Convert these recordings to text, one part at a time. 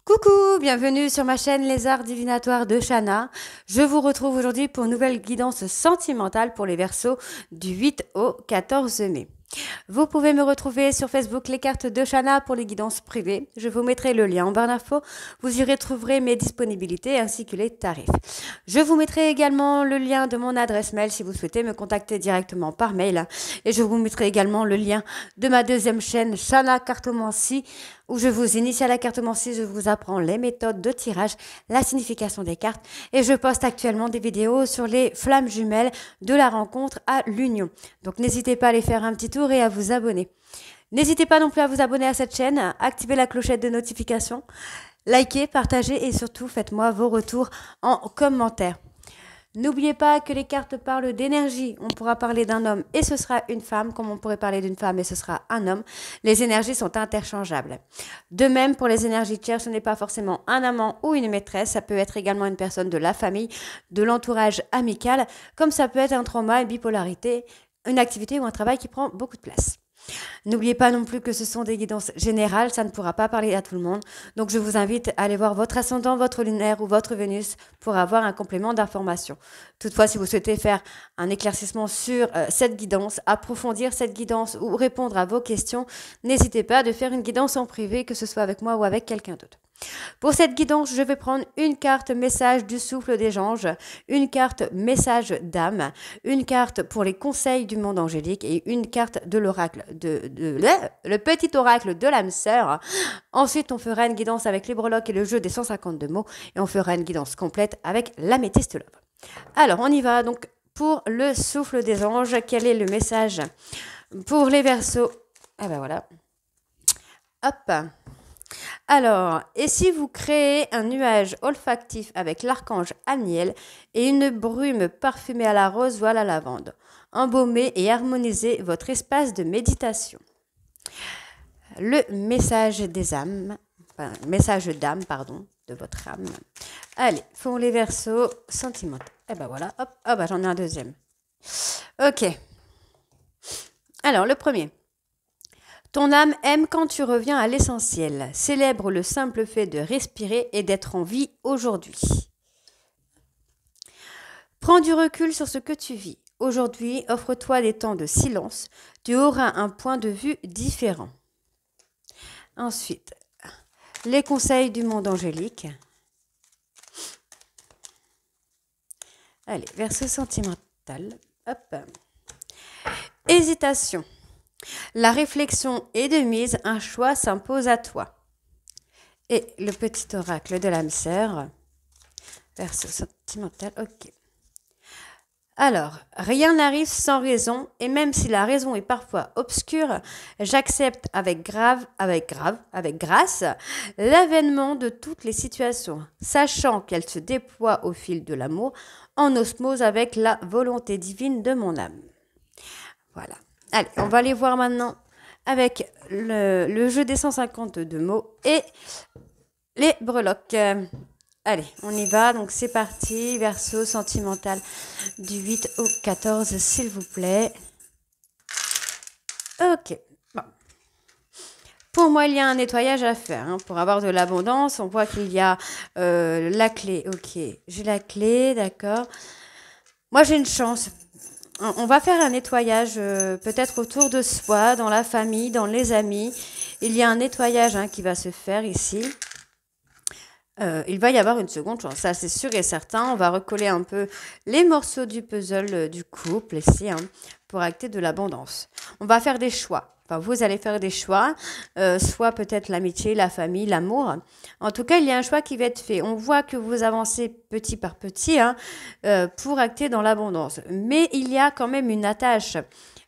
Coucou, bienvenue sur ma chaîne Les Arts Divinatoires de Shana. Je vous retrouve aujourd'hui pour une nouvelle guidance sentimentale pour les Verseaux du 8 au 14 mai. Vous pouvez me retrouver sur Facebook Les Cartes de Shana pour les guidances privées. Je vous mettrai le lien en barre d'infos. Vous y retrouverez mes disponibilités ainsi que les tarifs. Je vous mettrai également le lien de mon adresse mail si vous souhaitez me contacter directement par mail. Et je vous mettrai également le lien de ma deuxième chaîne Shana Cartomancie où je vous initie à la cartomancie, je vous apprends les méthodes de tirage, la signification des cartes et je poste actuellement des vidéos sur les flammes jumelles de la rencontre à l'union. Donc n'hésitez pas à aller faire un petit tour et à vous abonner. N'hésitez pas non plus à vous abonner à cette chaîne, activez la clochette de notification, likez, partagez et surtout faites-moi vos retours en commentaire. N'oubliez pas que les cartes parlent d'énergie. On pourra parler d'un homme et ce sera une femme, comme on pourrait parler d'une femme et ce sera un homme. Les énergies sont interchangeables. De même, pour les énergies tiers, ce n'est pas forcément un amant ou une maîtresse. Ça peut être également une personne de la famille, de l'entourage amical, comme ça peut être un trauma, une bipolarité, une activité ou un travail qui prend beaucoup de place. N'oubliez pas non plus que ce sont des guidances générales, ça ne pourra pas parler à tout le monde. Donc je vous invite à aller voir votre ascendant, votre lunaire ou votre Vénus pour avoir un complément d'information. Toutefois, si vous souhaitez faire un éclaircissement sur cette guidance, approfondir cette guidance ou répondre à vos questions, n'hésitez pas de faire une guidance en privé, que ce soit avec moi ou avec quelqu'un d'autre. Pour cette guidance, je vais prendre une carte message du souffle des anges, une carte message d'âme, une carte pour les conseils du monde angélique et une carte de l'oracle, le petit oracle de l'âme sœur. Ensuite, on fera une guidance avec les breloques et le jeu des 152 mots et on fera une guidance complète avec l'améthyste love. Alors, on y va donc pour le souffle des anges. Quel est le message pour les Verseaux? Ah ben voilà. Hop. Alors, et si vous créez un nuage olfactif avec l'archange Aniel et une brume parfumée à la rose ou à la lavande, embaumez et harmonisez votre espace de méditation. Le message des âmes, enfin, message d'âme, pardon, de votre âme. Allez, font les Verseaux sentimentaux. Et ben voilà, hop, ah bah j'en ai un deuxième. Ok. Alors, le premier. Ton âme aime quand tu reviens à l'essentiel. Célèbre le simple fait de respirer et d'être en vie aujourd'hui. Prends du recul sur ce que tu vis. Aujourd'hui, offre-toi des temps de silence. Tu auras un point de vue différent. Ensuite, les conseils du monde angélique. Allez, Verseau sentimental. Hop. Hésitation. La réflexion est de mise, un choix s'impose à toi. Et le petit oracle de l'âme sœur, Verseau sentimental, ok. Alors, rien n'arrive sans raison, et même si la raison est parfois obscure, j'accepte avec grâce l'avènement de toutes les situations, sachant qu'elles se déploient au fil de l'amour, en osmose avec la volonté divine de mon âme. Voilà. Allez, on va aller voir maintenant avec le jeu des 152 mots et les breloques. Allez, on y va. Donc, c'est parti. Verseau sentimental du 8 au 14, s'il vous plaît. Ok. Bon. Pour moi, il y a un nettoyage à faire. Hein. Pour avoir de l'abondance, on voit qu'il y a la clé. Ok, j'ai la clé, d'accord. Moi, j'ai une chance. On va faire un nettoyage peut-être autour de soi, dans la famille, dans les amis. Il y a un nettoyage qui va se faire ici. Il va y avoir une seconde chance, ça c'est sûr et certain. On va recoller un peu les morceaux du puzzle du couple ici pour acter de l'abondance. On va faire des choix. Enfin, vous allez faire des choix, soit peut-être l'amitié, la famille, l'amour. En tout cas, il y a un choix qui va être fait. On voit que vous avancez petit par petit pour acter dans l'abondance. Mais il y a quand même une attache.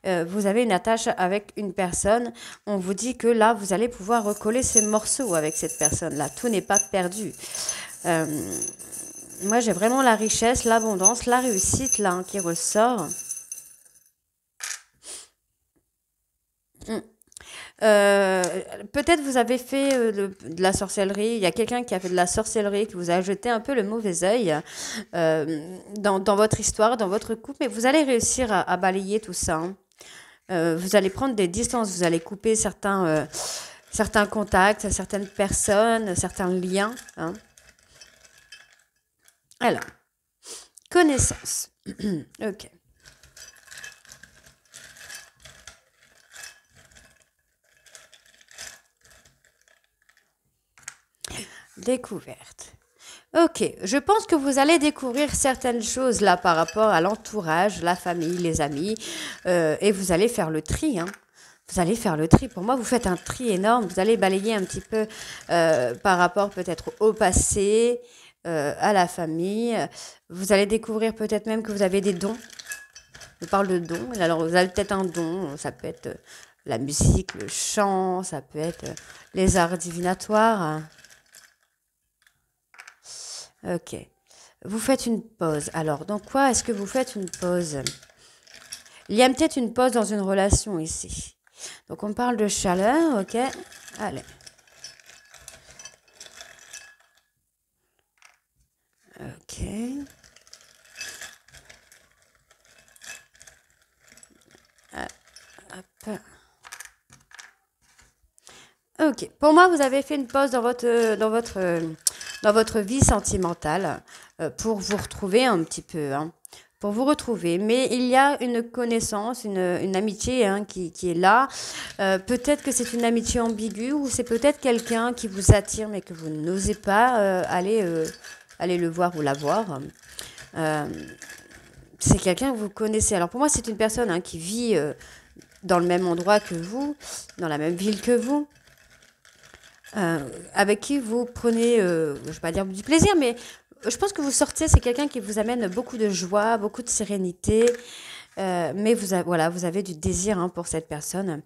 Vous avez une attache avec une personne. On vous dit que là, vous allez pouvoir recoller ces morceaux avec cette personne-là. Tout n'est pas perdu. Moi, j'ai vraiment la richesse, l'abondance, la réussite là qui ressort. Peut-être vous avez fait de la sorcellerie, il y a quelqu'un qui a fait de la sorcellerie, qui vous a jeté un peu le mauvais œil dans votre histoire, dans votre couple, mais vous allez réussir à balayer tout ça. Vous allez prendre des distances, vous allez couper certains certains contacts, certaines personnes, certains liens, hein. Alors, connaissance. Ok. Découverte. Ok, je pense que vous allez découvrir certaines choses là par rapport à l'entourage, la famille, les amis, et vous allez faire le tri, hein. Vous allez faire le tri. Pour moi, vous faites un tri énorme. Vous allez balayer un petit peu par rapport peut-être au passé, à la famille. Vous allez découvrir peut-être même que vous avez des dons. Je parle de dons. Alors, vous avez peut-être un don. Ça peut être la musique, le chant, ça peut être les arts divinatoires. Ok. Vous faites une pause. Alors, dans quoi est-ce que vous faites une pause? Il y a peut-être une pause dans une relation ici. Donc, on parle de chaleur, ok? Allez. Ok. Hop. Ok. Pour moi, vous avez fait une pause dans votre vie sentimentale pour vous retrouver un petit peu, hein, pour vous retrouver. Mais il y a une connaissance, une amitié hein, qui est là. Peut-être que c'est une amitié ambiguë ou c'est peut-être quelqu'un qui vous attire mais que vous n'osez pas aller le voir ou la voir. Euh, c'est quelqu'un que vous connaissez. Alors pour moi, c'est une personne hein, qui vit dans le même endroit que vous, dans la même ville que vous. Avec qui vous prenez, je ne vais pas dire du plaisir, mais je pense que vous sortez, c'est quelqu'un qui vous amène beaucoup de joie, beaucoup de sérénité, mais voilà, vous avez du désir hein, pour cette personne.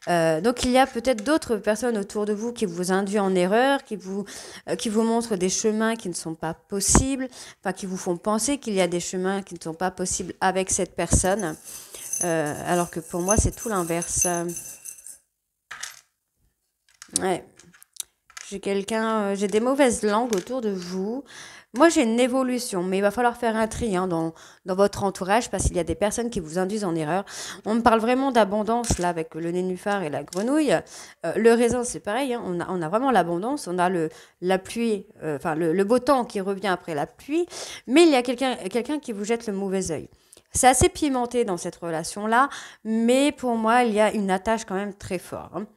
Donc il y a peut-être d'autres personnes autour de vous qui vous induisent en erreur, qui vous montrent des chemins qui ne sont pas possibles, enfin qui vous font penser qu'il y a des chemins qui ne sont pas possibles avec cette personne, alors que pour moi c'est tout l'inverse. Ouais. J'ai des mauvaises langues autour de vous. Moi, j'ai une évolution, mais il va falloir faire un tri hein, dans votre entourage parce qu'il y a des personnes qui vous induisent en erreur. On me parle vraiment d'abondance là avec le nénuphar et la grenouille. Le raisin, c'est pareil. Hein, on a vraiment l'abondance. On a la pluie, enfin le beau temps qui revient après la pluie. Mais il y a quelqu'un qui vous jette le mauvais œil. C'est assez pimenté dans cette relation-là, mais pour moi, il y a une attache quand même très forte. Hein.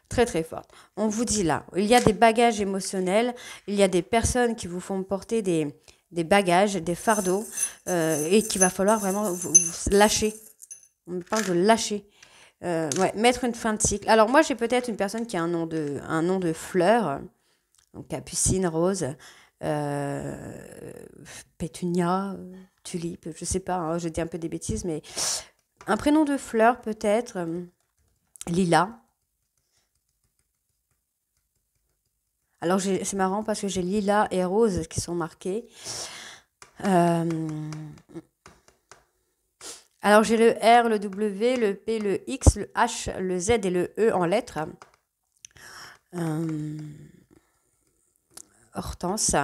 Très très forte. On vous dit là, il y a des bagages émotionnels, il y a des personnes qui vous font porter des bagages, des fardeaux, et qu'il va falloir vraiment vous lâcher. On me parle de lâcher. Ouais, mettre une fin de cycle. Alors moi, j'ai peut-être une personne qui a un nom de fleur, donc capucine, rose, euh, pétunia, tulipe, je sais pas, hein, je dis un peu des bêtises, mais un prénom de fleur peut-être, lilas. Alors, c'est marrant parce que j'ai lilas et rose qui sont marqués. Euh, alors, j'ai le R, le W, le P, le X, le H, le Z et le E en lettres. Euh, Hortense.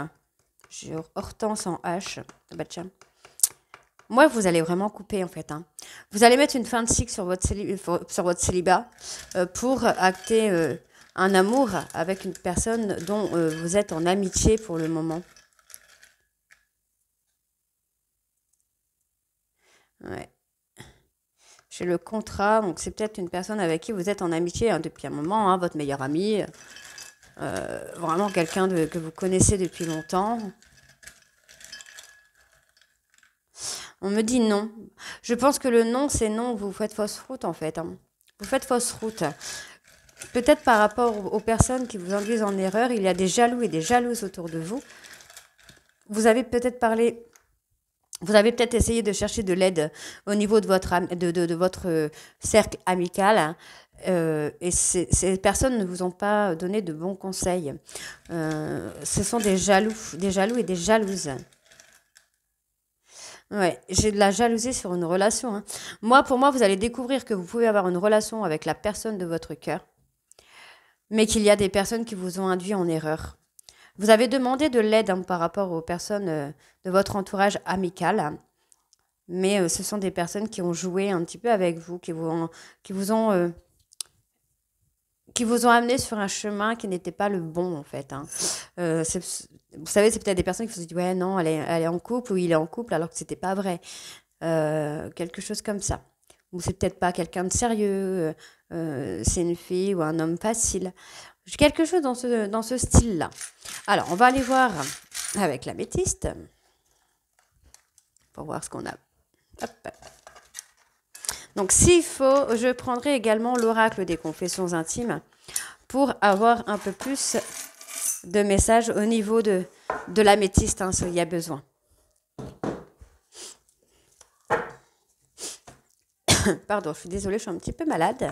J'ai Hortense en H. Ah bah tiens. Moi, vous allez vraiment couper en fait. Hein. Vous allez mettre une fin de cycle sur votre célibat pour acter un amour avec une personne dont vous êtes en amitié pour le moment. Ouais. J'ai le contrat, donc c'est peut-être une personne avec qui vous êtes en amitié hein, depuis un moment, hein, votre meilleur ami, vraiment quelqu'un que vous connaissez depuis longtemps. On me dit non. Je pense que le non, c'est non, vous faites fausse route en fait. Hein. Vous faites fausse route. Peut-être par rapport aux personnes qui vous induisent en erreur, il y a des jaloux et des jalouses autour de vous. Vous avez peut-être parlé, vous avez peut-être essayé de chercher de l'aide au niveau de de votre cercle amical. Hein, et ces personnes ne vous ont pas donné de bons conseils. Ce sont des jaloux et des jalouses. Ouais, j'ai de la jalousie sur une relation. Hein. Moi, pour moi, vous allez découvrir que vous pouvez avoir une relation avec la personne de votre cœur, mais qu'il y a des personnes qui vous ont induit en erreur. Vous avez demandé de l'aide hein, par rapport aux personnes de votre entourage amical, hein, mais ce sont des personnes qui ont joué un petit peu avec vous, qui vous ont qui vous ont amené sur un chemin qui n'était pas le bon, en fait. Hein. Vous savez, c'est peut-être des personnes qui se disent, ouais, non, elle est en couple ou il est en couple, alors que c'était pas vrai. Quelque chose comme ça. Ou c'est peut-être pas quelqu'un de sérieux, c'est une fille ou un homme facile. Quelque chose dans ce style-là. Alors, on va aller voir avec l'améthyste pour voir ce qu'on a. Hop. Donc, s'il faut, je prendrai également l'oracle des confessions intimes pour avoir un peu plus de messages au niveau de l'améthyste, hein, s'il y a besoin. Pardon, je suis désolée, je suis un petit peu malade.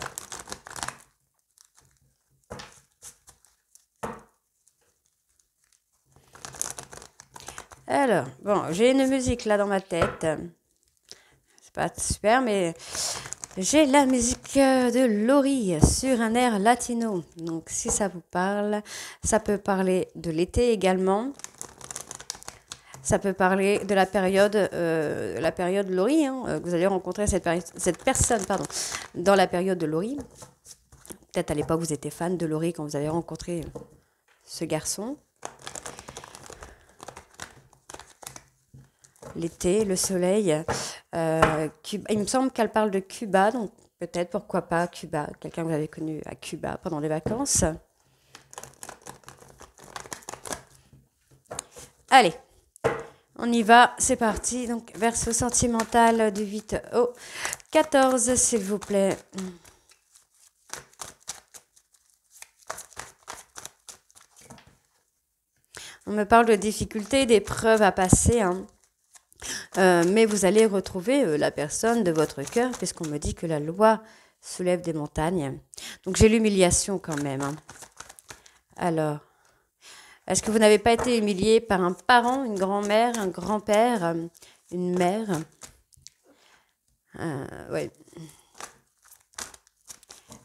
Alors, bon, j'ai une musique là dans ma tête. C'est pas super, mais j'ai la musique de Lori sur un air latino. Donc, si ça vous parle, ça peut parler de l'été également. Ça peut parler de la période Lori. Hein. Vous allez rencontrer cette personne dans la période de Lori. Peut-être à l'époque, vous étiez fan de Lori quand vous avez rencontré ce garçon. L'été, le soleil. Il me semble qu'elle parle de Cuba, donc peut-être, pourquoi pas, Cuba. Quelqu'un que vous avez connu à Cuba pendant les vacances. Allez, on y va, c'est parti. Donc, verso sentimental du 8 au 14, s'il vous plaît. On me parle de difficultés, d'épreuves à passer, hein. Mais vous allez retrouver la personne de votre cœur, puisqu'on me dit que la loi soulève des montagnes. Donc j'ai l'humiliation quand même. Hein. Alors, est-ce que vous n'avez pas été humilié par un parent, une grand-mère, un grand-père, une mère? Oui.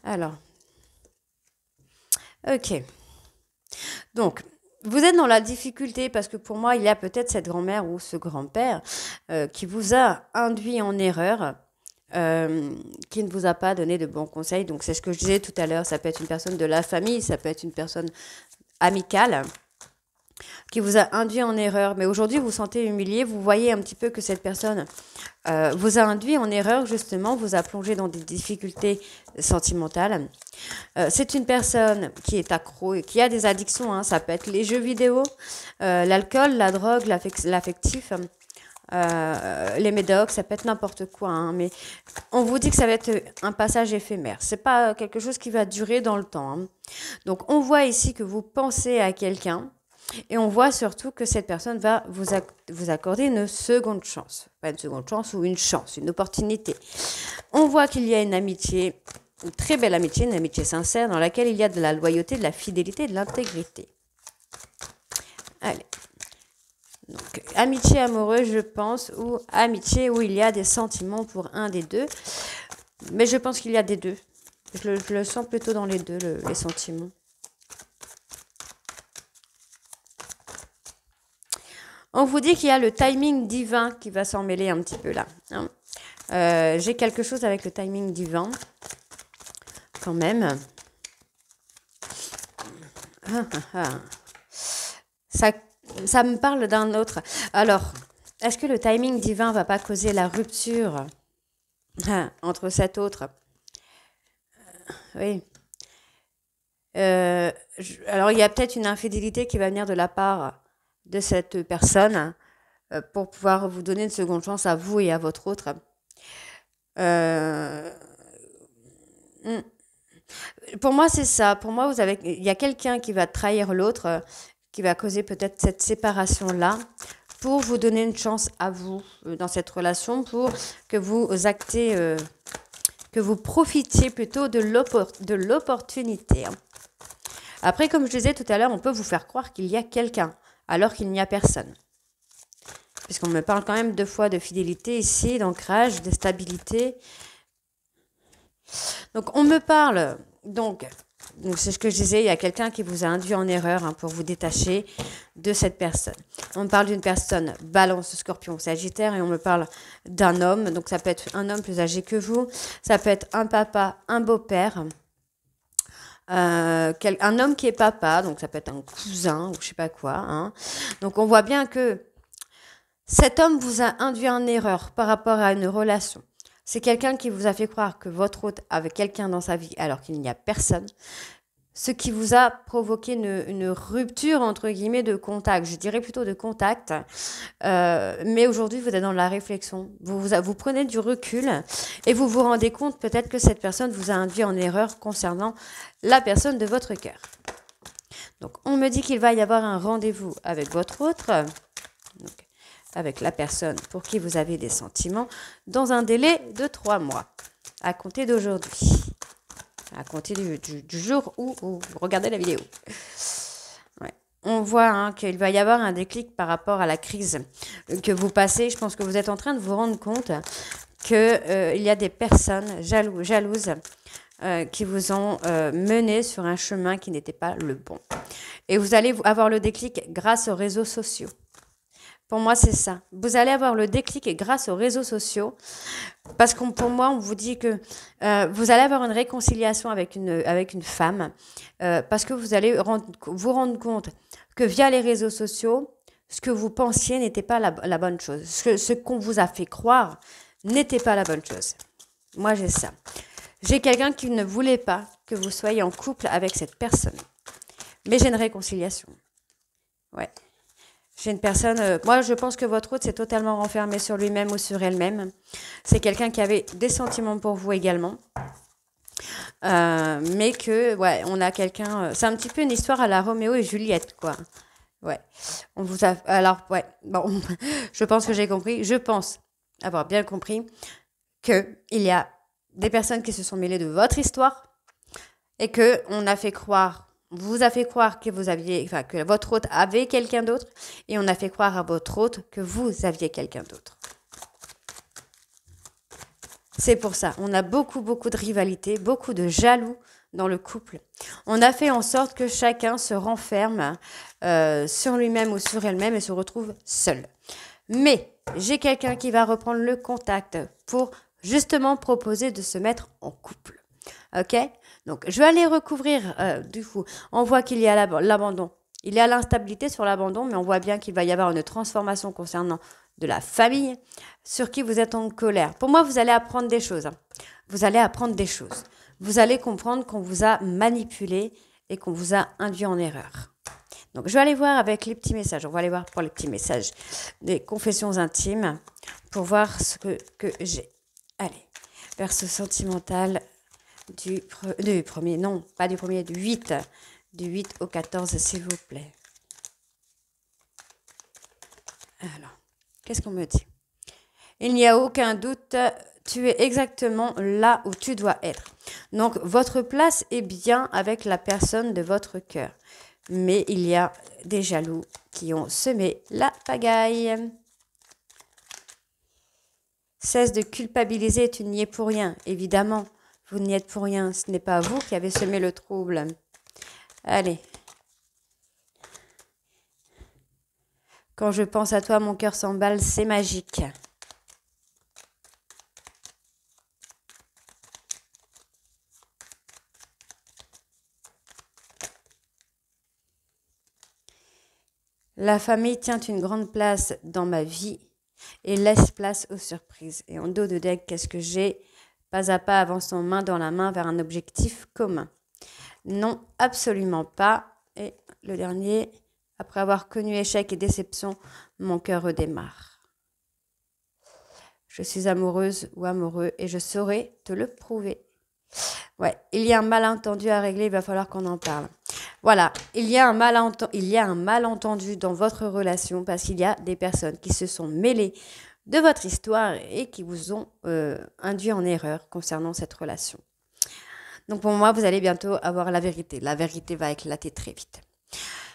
Alors, ok. Donc, vous êtes dans la difficulté parce que pour moi, il y a peut-être cette grand-mère ou ce grand-père qui vous a induit en erreur, qui ne vous a pas donné de bons conseils. Donc, c'est ce que je disais tout à l'heure. Ça peut être une personne de la famille, ça peut être une personne amicale qui vous a induit en erreur. Mais aujourd'hui, vous vous sentez humilié. Vous voyez un petit peu que cette personne vous a induit en erreur, justement, vous a plongé dans des difficultés sentimentales. C'est une personne qui est accro et qui a des addictions. Hein. Ça peut être les jeux vidéo, l'alcool, la drogue, l'affectif, les médocs, ça peut être n'importe quoi. Hein. Mais on vous dit que ça va être un passage éphémère. C'est pas quelque chose qui va durer dans le temps. Hein. Donc, on voit ici que vous pensez à quelqu'un. Et on voit surtout que cette personne va vous accorder une seconde chance. Pas une seconde chance ou une chance, une opportunité. On voit qu'il y a une amitié, une très belle amitié, une amitié sincère dans laquelle il y a de la loyauté, de la fidélité, de l'intégrité. Allez. Donc, amitié amoureuse, je pense, ou amitié où il y a des sentiments pour un des deux. Mais je pense qu'il y a des deux. Je le sens plutôt dans les deux, les sentiments. On vous dit qu'il y a le timing divin qui va s'en mêler un petit peu là. Hein. J'ai quelque chose avec le timing divin, quand même. Ça me parle d'un autre. Alors, est-ce que le timing divin va pas causer la rupture entre cet autre? Oui. Alors, il y a peut-être une infidélité qui va venir de la part de cette personne pour pouvoir vous donner une seconde chance à vous et à votre autre. Pour moi, c'est ça. Pour moi, il y a quelqu'un qui va trahir l'autre, qui va causer peut-être cette séparation-là pour vous donner une chance à vous dans cette relation, pour que vous actez, que vous profitiez plutôt de l'opportunité. Après, comme je disais tout à l'heure, on peut vous faire croire qu'il y a quelqu'un alors qu'il n'y a personne. Puisqu'on me parle quand même 2 fois de fidélité ici, d'ancrage, de stabilité. Donc, on me parle, donc c'est ce que je disais, il y a quelqu'un qui vous a induit en erreur pour vous détacher de cette personne. On me parle d'une personne Balance, Scorpion, Sagittaire, et on me parle d'un homme. Donc, ça peut être un homme plus âgé que vous, ça peut être un papa, un beau-père, un homme qui est papa, donc ça peut être un cousin ou je sais pas quoi, hein. Donc on voit bien que cet homme vous a induit en erreur par rapport à une relation. C'est quelqu'un qui vous a fait croire que votre hôte avait quelqu'un dans sa vie alors qu'il n'y a personne. Ce qui vous a provoqué une rupture, entre guillemets, de contact. Je dirais plutôt de contact. Mais aujourd'hui, vous êtes dans la réflexion. Vous prenez du recul et vous vous rendez compte peut-être que cette personne vous a induit en erreur concernant la personne de votre cœur. Donc, on me dit qu'il va y avoir un rendez-vous avec votre autre, donc, avec la personne pour qui vous avez des sentiments, dans un délai de 3 mois, à compter d'aujourd'hui. À compter du jour où vous regardez la vidéo. Ouais. On voit qu'il va y avoir un déclic par rapport à la crise que vous passez. Je pense que vous êtes en train de vous rendre compte qu'il y a des personnes jalouses qui vous ont mené sur un chemin qui n'était pas le bon. Et vous allez avoir le déclic grâce aux réseaux sociaux. Pour moi, c'est ça. Vous allez avoir le déclic grâce aux réseaux sociaux. Parce que pour moi, on vous dit que vous allez avoir une réconciliation avec une femme. Parce que vous allez vous rendre compte que via les réseaux sociaux, ce que vous pensiez n'était pas la bonne chose. Ce qu'on vous a fait croire n'était pas la bonne chose. Moi, j'ai ça. J'ai quelqu'un qui ne voulait pas que vous soyez en couple avec cette personne. Mais j'ai une réconciliation. Ouais. J'ai une personne, moi je pense que votre hôte s'est totalement renfermé sur lui-même ou sur elle-même. C'est quelqu'un qui avait des sentiments pour vous également. Mais que, ouais, on a quelqu'un, c'est un petit peu une histoire à la Roméo et Juliette, quoi. Ouais. On vous a, alors, ouais, bon, je pense que j'ai compris. Je pense avoir bien compris qu'il y a des personnes qui se sont mêlées de votre histoire et que on a fait croire. Vous a fait croire que que votre hôte avait quelqu'un d'autre et on a fait croire à votre hôte que vous aviez quelqu'un d'autre. C'est pour ça, on a beaucoup de rivalité, beaucoup de jaloux dans le couple. On a fait en sorte que chacun se renferme sur lui-même ou sur elle-même et se retrouve seul. Mais j'ai quelqu'un qui va reprendre le contact pour justement proposer de se mettre en couple. Ok? Donc, je vais aller recouvrir, du coup, on voit qu'il y a l'abandon. Il y a l'instabilité sur l'abandon, mais on voit bien qu'il va y avoir une transformation concernant de la famille sur qui vous êtes en colère. Pour moi, vous allez apprendre des choses. Hein. Vous allez apprendre des choses. Vous allez comprendre qu'on vous a manipulé et qu'on vous a induit en erreur. Donc, je vais aller voir avec les petits messages. On va aller voir pour les petits messages des confessions intimes pour voir ce que j'ai. Allez, verso sentimental. Du 1er, non, pas du 1er, du 8. Du 8 au 14, s'il vous plaît. Alors, qu'est-ce qu'on me dit? Il n'y a aucun doute, tu es exactement là où tu dois être. Donc, votre place est bien avec la personne de votre cœur. Mais il y a des jaloux qui ont semé la pagaille. Cesse de culpabiliser, tu n'y es pour rien, évidemment. Vous n'y êtes pour rien, ce n'est pas vous qui avez semé le trouble. Allez. Quand je pense à toi, mon cœur s'emballe, c'est magique. La famille tient une grande place dans ma vie et laisse place aux surprises. Et en dos de deck, qu'est-ce que j'ai? Pas à pas avançons main dans la main vers un objectif commun. Non, absolument pas. Et le dernier, après avoir connu échec et déception, mon cœur redémarre. Je suis amoureuse ou amoureux et je saurai te le prouver. Ouais, il y a un malentendu à régler, il va falloir qu'on en parle. Voilà, il y a un malentendu dans votre relation parce qu'il y a des personnes qui se sont mêlées de votre histoire et qui vous ont induit en erreur concernant cette relation. Donc pour moi, vous allez bientôt avoir la vérité. La vérité va éclater très vite.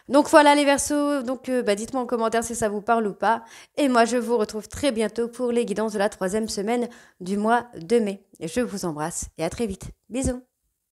Donc voilà les Verseaux, donc dites-moi en commentaire si ça vous parle ou pas. Et moi, je vous retrouve très bientôt pour les guidances de la 3e semaine du mois de mai. Et je vous embrasse et à très vite. Bisous.